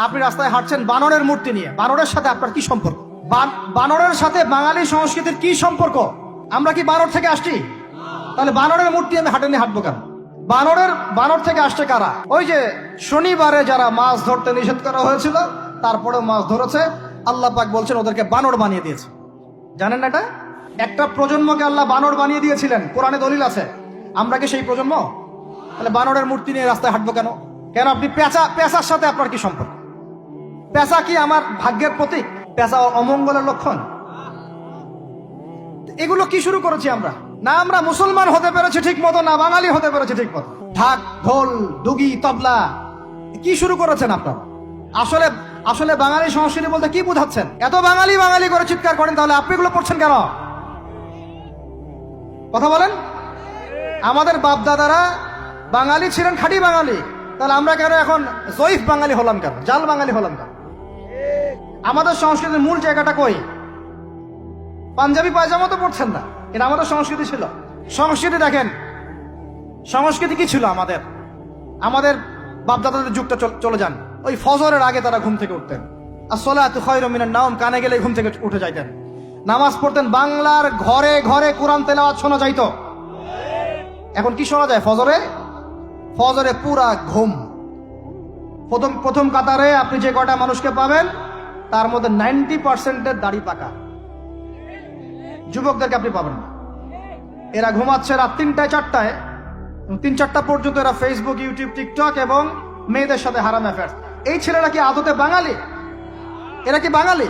আপনি রাস্তায় হাঁটছেন বানরের মূর্তি নিয়ে, বানরের সাথে আপনার কি সম্পর্ক? বানরের সাথে বাঙালি সংস্কৃতির কি সম্পর্ক? আমরা কি বানর থেকে আসছি? তাহলে বানরের মূর্তি আমি হাটে নিয়ে হাঁটবো কেন? বানর থেকে আসছে কারা? ওই যে শনিবারে যারা মাছ ধরতে নিষেধ করা হয়েছিল তারপরেও মাছ ধরেছে, আল্লাহ পাক বলছেন ওদেরকে বানর বানিয়ে দিয়েছে। জানেন না এটা? একটা প্রজন্মকে আল্লাহ বানর বানিয়ে দিয়েছিলেন, কোরআনে দলিল আছে। আমরা কি সেই প্রজন্ম? তাহলে বানরের মূর্তি নিয়ে রাস্তায় হাঁটবো কেন? কেন আপনি পেঁচার সাথে আপনার কি সম্পর্ক? পেঁচা কি আমার ভাগ্যের প্রতীক? পেঁচা অমঙ্গলের লক্ষণ? এগুলো কি শুরু করেছি আমরা? না আমরা মুসলমান হতে পেরেছি ঠিক মতো, না বাঙালি হতে পেরেছি ঠিক মতো। ঢাক, ঢোল, ডুগি, তবলা কি শুরু করেছেন আপনারা? আসলে আসলে বাঙালি সংস্কৃতি বলতে কি বোঝাচ্ছেন? এত বাঙালি বাঙালি করে চিৎকার করেন, তাহলে আপনি এগুলো পড়ছেন কেন? কথা বলেন। আমাদের বাপ দাদারা বাঙালি ছিলেন, খাঁটি বাঙালি, তাহলে আমরা কেন এখন জয়ীফ বাঙালি হলাম কেন? জাল বাঙালি হলাম কেন? আমাদের সংস্কৃতির মূল জায়গাটা কই? পাঞ্জাবি পায়জামা তো পড়ছেন না, এটা আমাদের সংস্কৃতি ছিল। সংস্কৃতি দেখেন, সংস্কৃতি কি ছিল আমাদের? আমাদের বাপদাদাদের যুগটা চলে যান, ওই ফজরের আগে তারা ঘুম থেকে উঠতেন। আসসালাতু খায়রুম মিনান নাওম, কানে গেলে ঘুম থেকে উঠে যাইতেন, নামাজ পড়তেন। বাংলার ঘরে ঘরে কোরআন তেলাওয়াত শোনা যাইতো। এখন কি শোনা যায়? ফজরে পুরা ঘুম। প্রথম কাতারে আপনি যে কয়টা মানুষকে পাবেন তার মধ্যে 90% দাড়ি পাকা। যুবকদেরকে আপনি পাবেন না। এরা ঘুমাচ্ছে রাত 3টায় 4টায়, 3-4টা পর্যন্ত এরা ফেসবুক, ইউটিউব, টিকটক এবং মেয়েদের সাথে হারাম অ্যাফেয়ার্স। এই ছেলেরা কি আদতে বাঙালি? এরা কি বাঙালি?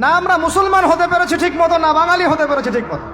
না আমরা মুসলমান হতে পেরেছি ঠিক মতো, না বাঙালি হতে পেরেছি ঠিক মতো।